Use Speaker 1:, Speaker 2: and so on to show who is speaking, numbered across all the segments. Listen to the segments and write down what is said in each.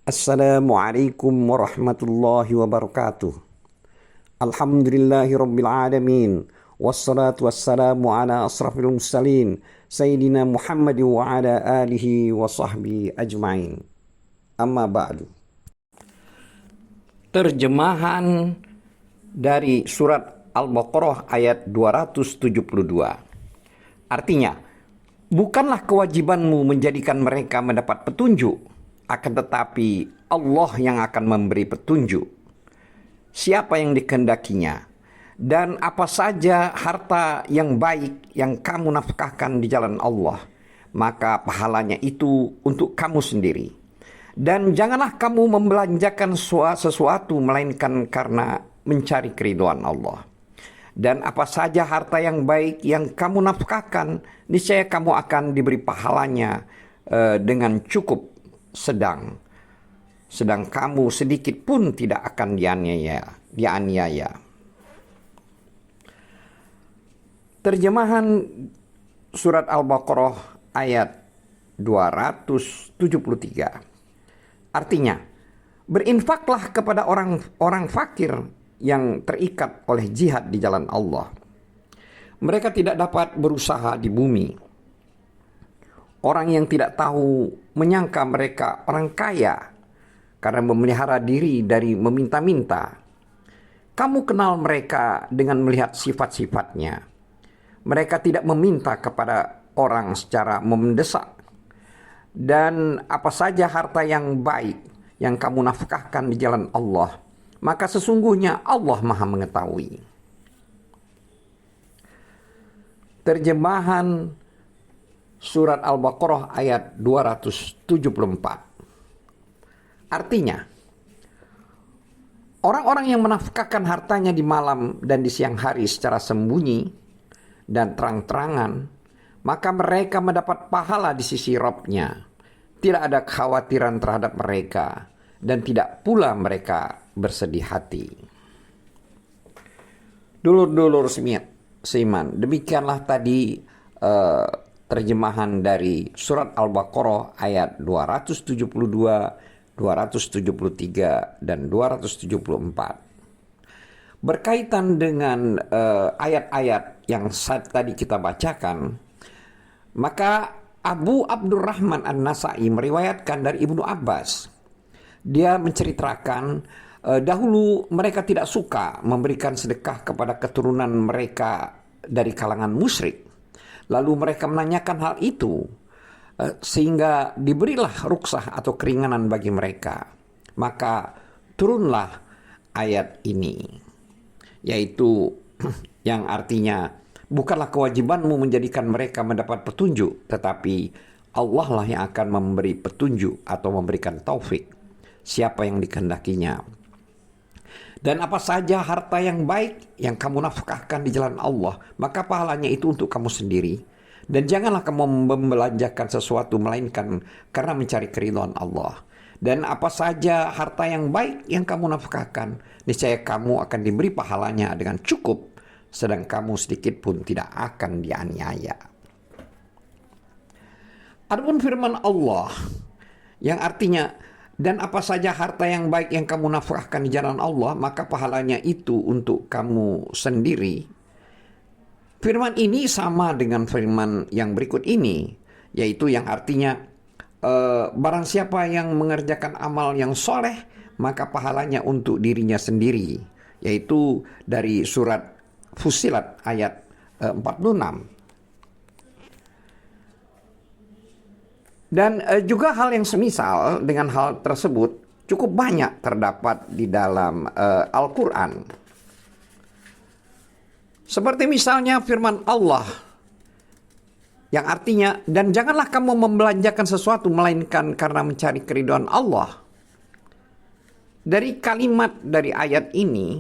Speaker 1: Assalamualaikum warahmatullahi wabarakatuh. Alhamdulillahi rabbil alamin. Wassalatu wassalamu ala asrafil mursalin Sayyidina Muhammad wa ala alihi wa sahbihi ajma'in. Amma ba'du. Terjemahan dari surat Al-Baqarah ayat 272. Artinya, bukanlah kewajibanmu menjadikan mereka mendapat petunjuk, akan tetapi Allah yang akan memberi petunjuk siapa yang dikehendakinya. Dan apa saja harta yang baik yang kamu nafkahkan di jalan Allah, maka pahalanya itu untuk kamu sendiri. Dan janganlah kamu membelanjakan sesuatu melainkan karena mencari keridhaan Allah. Dan apa saja harta yang baik yang kamu nafkahkan, niscaya kamu akan diberi pahalanya dengan cukup. Sedang kamu sedikit pun tidak akan dianiaya. Terjemahan surat Al-Baqarah ayat 273. Artinya, berinfaklah kepada orang fakir yang terikat oleh jihad di jalan Allah. Mereka tidak dapat berusaha di bumi. Orang yang tidak tahu menyangka mereka orang kaya karena memelihara diri dari meminta-minta. Kamu kenal mereka dengan melihat sifat-sifatnya. Mereka tidak meminta kepada orang secara mendesak. Dan apa saja harta yang baik yang kamu nafkahkan di jalan Allah, maka sesungguhnya Allah Maha mengetahui. Terjemahan surat Al-Baqarah ayat 274. Artinya, orang-orang yang menafkahkan hartanya di malam dan di siang hari secara sembunyi dan terang-terangan, maka mereka mendapat pahala di sisi Rabb-Nya. Tidak ada kekhawatiran terhadap mereka dan tidak pula mereka bersedih hati. Dulur-dulur seiman, demikianlah tadi terjemahan dari surat Al-Baqarah ayat 272, 273, dan 274. Berkaitan dengan ayat-ayat yang tadi kita bacakan, maka Abu Abdurrahman An-Nasai meriwayatkan dari Ibnu Abbas. Dia menceritakan dahulu mereka tidak suka memberikan sedekah kepada keturunan mereka dari kalangan musyrik. Lalu mereka menanyakan hal itu sehingga diberilah ruksah atau keringanan bagi mereka. Maka turunlah ayat ini, yaitu yang artinya, bukanlah kewajibanmu menjadikan mereka mendapat petunjuk, tetapi Allah lah yang akan memberi petunjuk atau memberikan taufik siapa yang dikehendakinya. Dan apa saja harta yang baik yang kamu nafkahkan di jalan Allah, maka pahalanya itu untuk kamu sendiri. Dan janganlah kamu membelanjakan sesuatu melainkan karena mencari keridhaan Allah. Dan apa saja harta yang baik yang kamu nafkahkan, niscaya kamu akan diberi pahalanya dengan cukup, sedang kamu sedikit pun tidak akan dianiaya. Adapun firman Allah yang artinya, dan apa saja harta yang baik yang kamu nafkahkan di jalan Allah, maka pahalanya itu untuk kamu sendiri. Firman ini sama dengan firman yang berikut ini, yaitu yang artinya, barang siapa yang mengerjakan amal yang soleh, maka pahalanya untuk dirinya sendiri. Yaitu dari surat Fussilat ayat 46. Dan juga hal yang semisal dengan hal tersebut cukup banyak terdapat di dalam Al-Quran. Seperti misalnya firman Allah yang artinya, dan janganlah kamu membelanjakan sesuatu melainkan karena mencari keridhaan Allah. Dari kalimat dari ayat ini,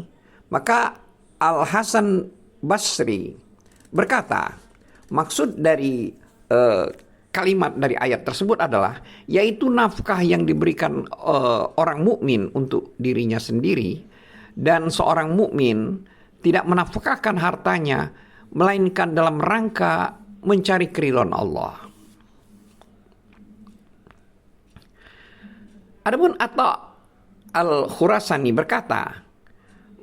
Speaker 1: maka Al-Hasan Basri berkata, maksud dari kalimat dari ayat tersebut adalah, yaitu nafkah yang diberikan orang mukmin untuk dirinya sendiri, dan seorang mukmin tidak menafkahkan hartanya melainkan dalam rangka mencari keridhaan Allah. Adapun Atta Al-Khurasani berkata,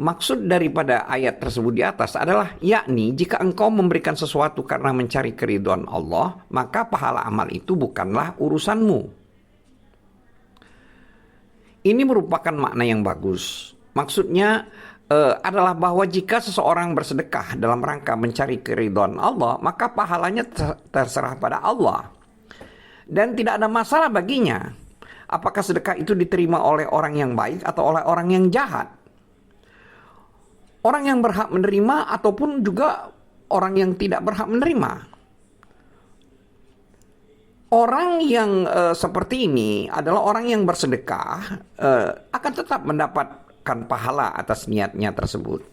Speaker 1: maksud daripada ayat tersebut di atas adalah yakni jika engkau memberikan sesuatu karena mencari keridhaan Allah, maka pahala amal itu bukanlah urusanmu. Ini merupakan makna yang bagus. Maksudnya adalah bahwa jika seseorang bersedekah dalam rangka mencari keridhaan Allah, maka pahalanya terserah pada Allah. Dan tidak ada masalah baginya apakah sedekah itu diterima oleh orang yang baik atau oleh orang yang jahat. Orang yang berhak menerima ataupun juga orang yang tidak berhak menerima. Orang yang seperti ini adalah orang yang bersedekah akan tetap mendapatkan pahala atas niatnya tersebut.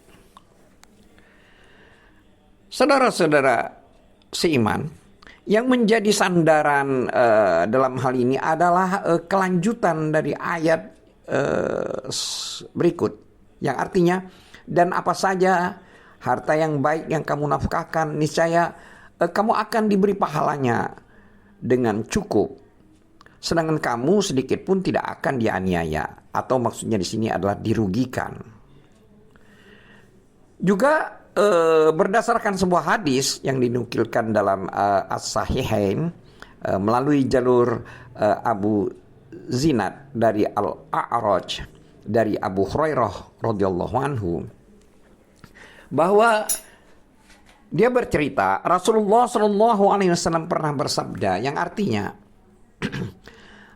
Speaker 1: Saudara-saudara seiman, yang menjadi sandaran dalam hal ini adalah kelanjutan dari ayat berikut, yang artinya, dan apa saja harta yang baik yang kamu nafkahkan, niscaya kamu akan diberi pahalanya dengan cukup, sedangkan kamu sedikit pun tidak akan dianiaya, atau maksudnya di sini adalah dirugikan. Juga berdasarkan sebuah hadis yang dinukilkan dalam As-Sahihain melalui jalur Abu Zinad dari Al-A'raj dari Abu Hurairah radhiyallahu anhu, bahwa dia bercerita Rasulullah Shallallahu Alaihi Wasallam pernah bersabda, yang artinya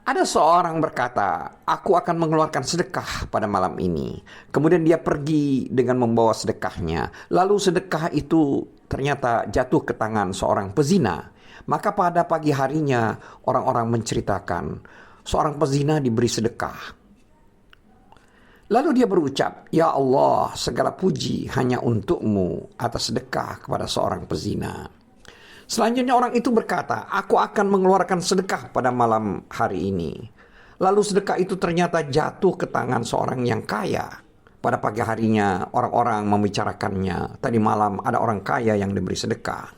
Speaker 1: ada seorang berkata, aku akan mengeluarkan sedekah pada malam ini. Kemudian dia pergi dengan membawa sedekahnya. Lalu sedekah itu ternyata jatuh ke tangan seorang pezina. Maka pada pagi harinya orang-orang menceritakan, seorang pezina diberi sedekah. Lalu dia berucap, ya Allah, segala puji hanya untukmu atas sedekah kepada seorang pezina. Selanjutnya orang itu berkata, aku akan mengeluarkan sedekah pada malam hari ini. Lalu sedekah itu ternyata jatuh ke tangan seorang yang kaya. Pada pagi harinya orang-orang membicarakannya, tadi malam ada orang kaya yang diberi sedekah.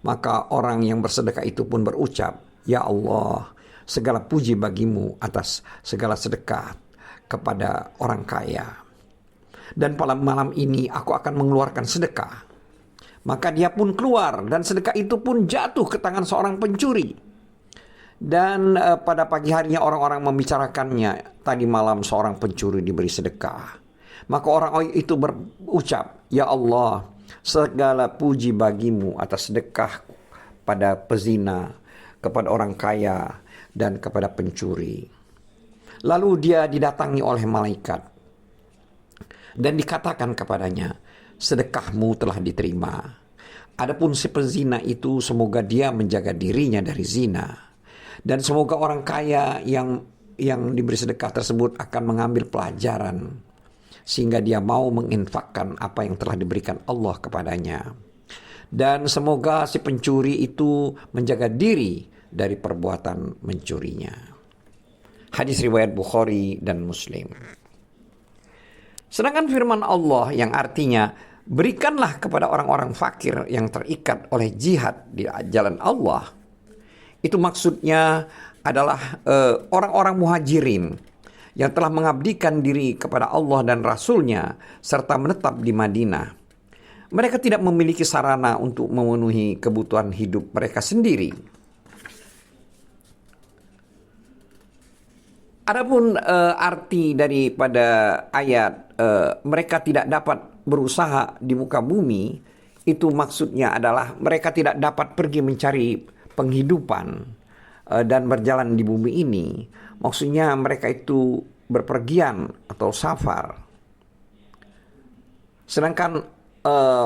Speaker 1: Maka orang yang bersedekah itu pun berucap, ya Allah, segala puji bagimu atas segala sedekah kepada orang kaya. Dan pada malam ini aku akan mengeluarkan sedekah. Maka dia pun keluar dan sedekah itu pun jatuh ke tangan seorang pencuri. Dan pada pagi harinya orang-orang membicarakannya, tadi malam seorang pencuri diberi sedekah. Maka orang itu berucap, ya Allah, segala puji bagimu atas sedekah pada pezina, kepada orang kaya, dan kepada pencuri. Lalu dia didatangi oleh malaikat dan dikatakan kepadanya, sedekahmu telah diterima. Adapun si pezina itu, semoga dia menjaga dirinya dari zina. Dan semoga orang kaya yang diberi sedekah tersebut akan mengambil pelajaran, sehingga dia mau menginfakkan apa yang telah diberikan Allah kepadanya. Dan semoga si pencuri itu menjaga diri dari perbuatan mencurinya. Hadis riwayat Bukhari dan Muslim. Sedangkan firman Allah yang artinya, berikanlah kepada orang-orang fakir yang terikat oleh jihad di jalan Allah. Itu maksudnya adalah orang-orang muhajirin yang telah mengabdikan diri kepada Allah dan Rasul-Nya serta menetap di Madinah. Mereka tidak memiliki sarana untuk memenuhi kebutuhan hidup mereka sendiri. Adapun arti daripada ayat mereka tidak dapat berusaha di muka bumi, itu maksudnya adalah mereka tidak dapat pergi mencari penghidupan dan berjalan di bumi ini. Maksudnya mereka itu berpergian atau safar. Sedangkan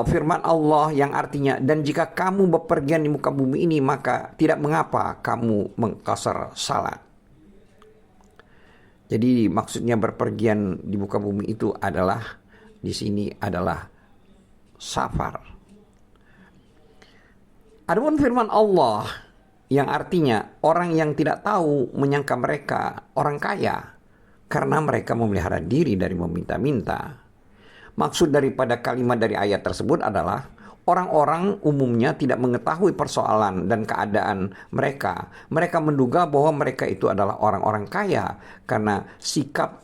Speaker 1: firman Allah yang artinya, dan jika kamu bepergian di muka bumi ini, maka tidak mengapa kamu mengqasar salat. Jadi maksudnya berpergian di muka bumi itu adalah, di sini adalah safar. Adapun firman Allah yang artinya orang yang tidak tahu menyangka mereka orang kaya karena mereka memelihara diri dari meminta-minta. Maksud daripada kalimat dari ayat tersebut adalah orang-orang umumnya tidak mengetahui persoalan dan keadaan mereka. Mereka menduga bahwa mereka itu adalah orang-orang kaya karena sikap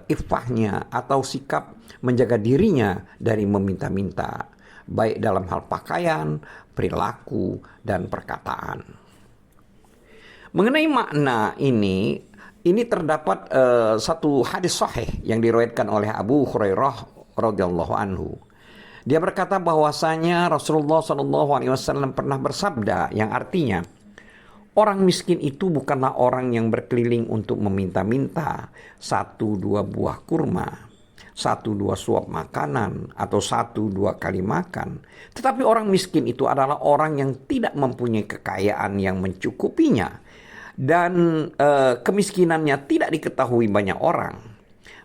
Speaker 1: iffahnya atau sikap menjaga dirinya dari meminta-minta, baik dalam hal pakaian, perilaku, dan perkataan. Mengenai makna ini terdapat satu hadis sahih yang diriwayatkan oleh Abu Hurairah radhiyallahu anhu. Dia berkata bahwasanya Rasulullah SAW pernah bersabda yang artinya, orang miskin itu bukanlah orang yang berkeliling untuk meminta-minta 1-2 buah kurma, 1-2 suap makanan, atau 1-2 kali makan. Tetapi orang miskin itu adalah orang yang tidak mempunyai kekayaan yang mencukupinya, dan kemiskinannya tidak diketahui banyak orang.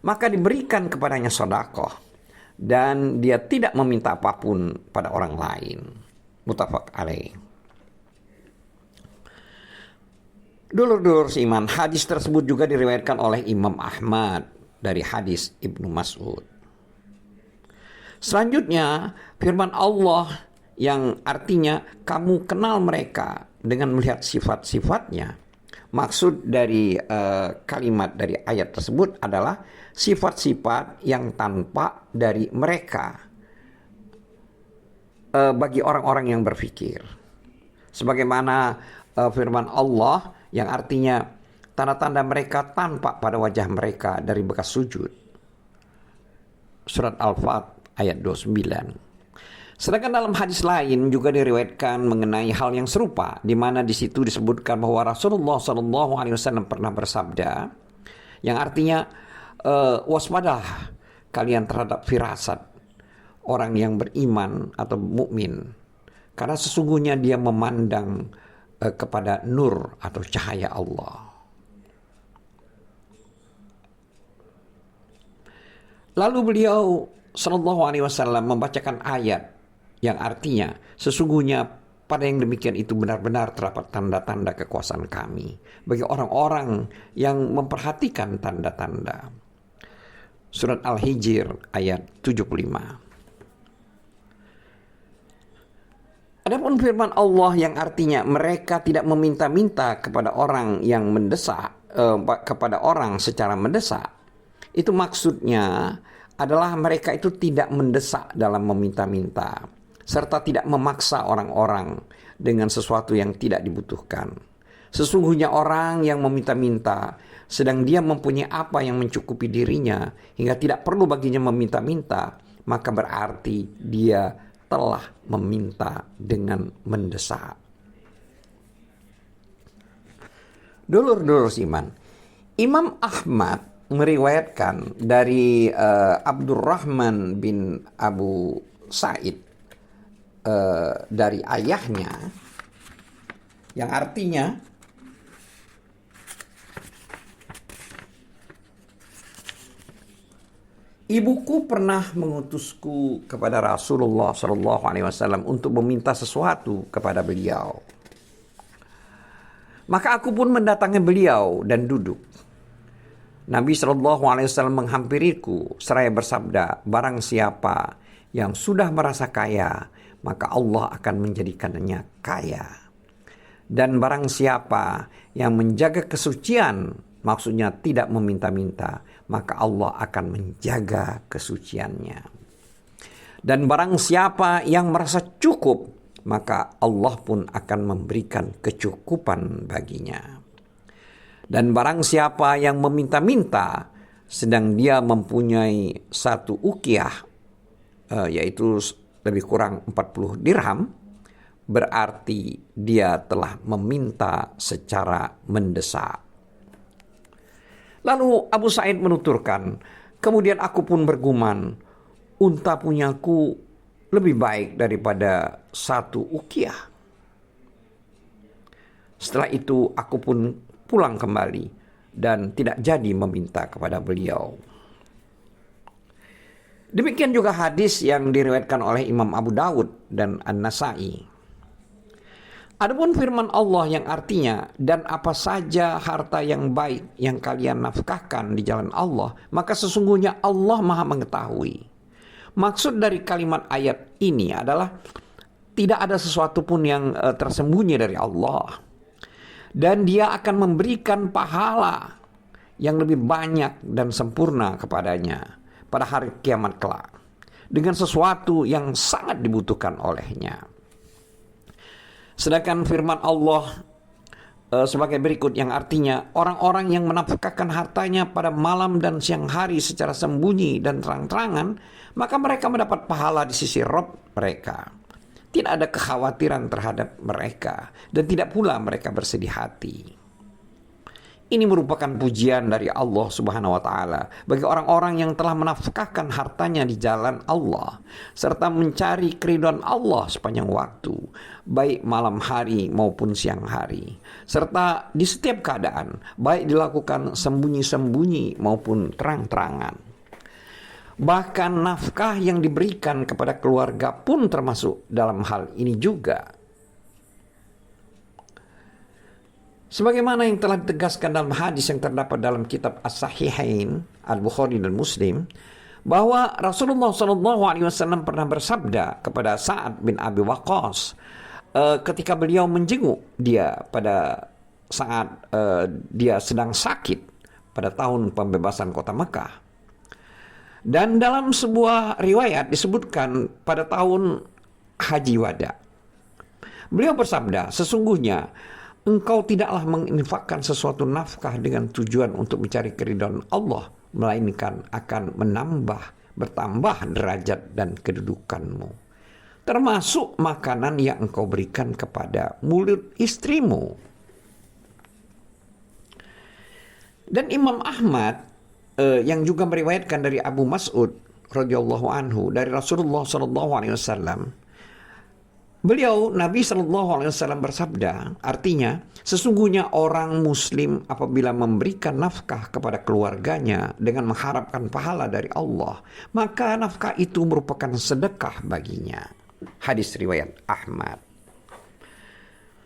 Speaker 1: Maka diberikan kepadanya sedekah, dan dia tidak meminta apapun pada orang lain. Muttafaq alaih. Dulur-dulur seiman, hadis tersebut juga diriwayatkan oleh Imam Ahmad dari hadis Ibnu Mas'ud. Selanjutnya, firman Allah yang artinya kamu kenal mereka dengan melihat sifat-sifatnya. Maksud dari kalimat dari ayat tersebut adalah sifat-sifat yang tampak dari mereka bagi orang-orang yang berfikir. Sebagaimana firman Allah yang artinya tanda-tanda mereka tampak pada wajah mereka dari bekas sujud. Surat Al-Fat ayat 29. Sedangkan dalam hadis lain juga diriwayatkan mengenai hal yang serupa, di mana di situ disebutkan bahwa Rasulullah SAW pernah bersabda, yang artinya waspadalah kalian terhadap firasat orang yang beriman atau mukmin, karena sesungguhnya dia memandang kepada nur atau cahaya Allah. Lalu beliau SAW membacakan ayat yang artinya sesungguhnya pada yang demikian itu benar-benar terdapat tanda-tanda kekuasaan kami bagi orang-orang yang memperhatikan tanda-tanda. Surat Al-Hijr ayat 75. Adapun firman Allah yang artinya mereka tidak meminta-minta kepada orang yang mendesak, kepada orang secara mendesak, itu maksudnya adalah mereka itu tidak mendesak dalam meminta-minta, serta tidak memaksa orang-orang dengan sesuatu yang tidak dibutuhkan. Sesungguhnya orang yang meminta-minta sedang dia mempunyai apa yang mencukupi dirinya hingga tidak perlu baginya meminta-minta, maka berarti dia telah meminta dengan mendesak. Dulur-dulur iman, Imam Ahmad meriwayatkan dari Abdurrahman bin Abu Sa'id dari ayahnya, yang artinya ibuku pernah mengutusku kepada Rasulullah SAW untuk meminta sesuatu kepada beliau. Maka aku pun mendatangi beliau dan duduk. Nabi SAW menghampiriku seraya bersabda, barang siapa yang sudah merasa kaya, maka Allah akan menjadikannya kaya. Dan barang siapa yang menjaga kesucian, maksudnya tidak meminta-minta, maka Allah akan menjaga kesuciannya. Dan barang siapa yang merasa cukup, maka Allah pun akan memberikan kecukupan baginya. Dan barang siapa yang meminta-minta, sedang dia mempunyai satu uqiyah, yaitu lebih kurang 40 dirham, berarti dia telah meminta secara mendesak. Lalu Abu Sa'id menuturkan, kemudian aku pun bergumam, unta punyaku lebih baik daripada satu uqiyah. Setelah itu aku pun pulang kembali dan tidak jadi meminta kepada beliau. Demikian juga hadis yang diriwayatkan oleh Imam Abu Dawud dan An-Nasai. Adapun firman Allah yang artinya, dan apa saja harta yang baik yang kalian nafkahkan di jalan Allah, maka sesungguhnya Allah Maha mengetahui. Maksud dari kalimat ayat ini adalah tidak ada sesuatu pun yang tersembunyi dari Allah. Dan Dia akan memberikan pahala yang lebih banyak dan sempurna kepadanya pada hari kiamat kelak, dengan sesuatu yang sangat dibutuhkan olehnya. Sedangkan firman Allah sebagai berikut, yang artinya orang-orang yang menafkahkan hartanya pada malam dan siang hari secara sembunyi dan terang-terangan, maka mereka mendapat pahala di sisi Rabb mereka. Tidak ada kekhawatiran terhadap mereka, dan tidak pula mereka bersedih hati. Ini merupakan pujian dari Allah Subhanahu wa Ta'ala bagi orang-orang yang telah menafkahkan hartanya di jalan Allah, serta mencari keridhaan Allah sepanjang waktu, baik malam hari maupun siang hari, serta di setiap keadaan, baik dilakukan sembunyi-sembunyi maupun terang-terangan. Bahkan nafkah yang diberikan kepada keluarga pun termasuk dalam hal ini juga. Sebagaimana yang telah ditegaskan dalam hadis yang terdapat dalam kitab As-Sahihain, Al-Bukhari dan Muslim, bahwa Rasulullah SAW pernah bersabda kepada Sa'ad bin Abi Waqqas ketika beliau menjenguk dia pada saat dia sedang sakit pada tahun pembebasan kota Mekah. Dan dalam sebuah riwayat disebutkan pada tahun Haji Wada, beliau bersabda, sesungguhnya engkau tidaklah menginfakkan sesuatu nafkah dengan tujuan untuk mencari keridhaan Allah, melainkan akan bertambah derajat dan kedudukanmu, termasuk makanan yang engkau berikan kepada mulut istrimu. Dan Imam Ahmad yang juga meriwayatkan dari Abu Mas'ud radhiyallahu anhu dari Rasulullah SAW, beliau, Nabi SAW bersabda, artinya, sesungguhnya orang muslim apabila memberikan nafkah kepada keluarganya dengan mengharapkan pahala dari Allah, maka nafkah itu merupakan sedekah baginya. Hadis riwayat Ahmad.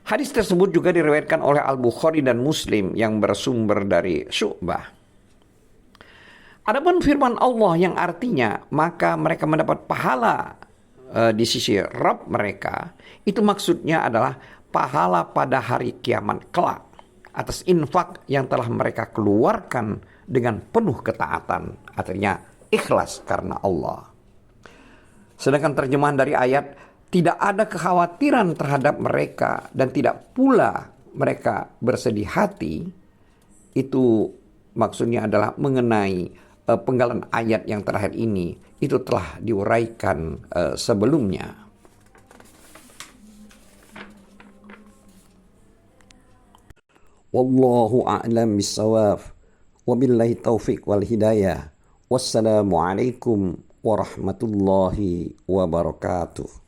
Speaker 1: Hadis tersebut juga diriwayatkan oleh Al-Bukhari dan Muslim yang bersumber dari Syu'bah. Adapun firman Allah yang artinya, maka mereka mendapat pahala di sisi Rabb mereka, itu maksudnya adalah pahala pada hari kiamat kelak atas infak yang telah mereka keluarkan dengan penuh ketaatan, artinya ikhlas karena Allah. Sedangkan terjemahan dari ayat, tidak ada kekhawatiran terhadap mereka dan tidak pula mereka bersedih hati, itu maksudnya adalah mengenai penggalan ayat yang terakhir ini, itu telah diuraikan sebelumnya. Wallahu a'lam bissawab. Wabillahi taufiq wal hidayah. Wassalamualaikum warahmatullahi wabarakatuh.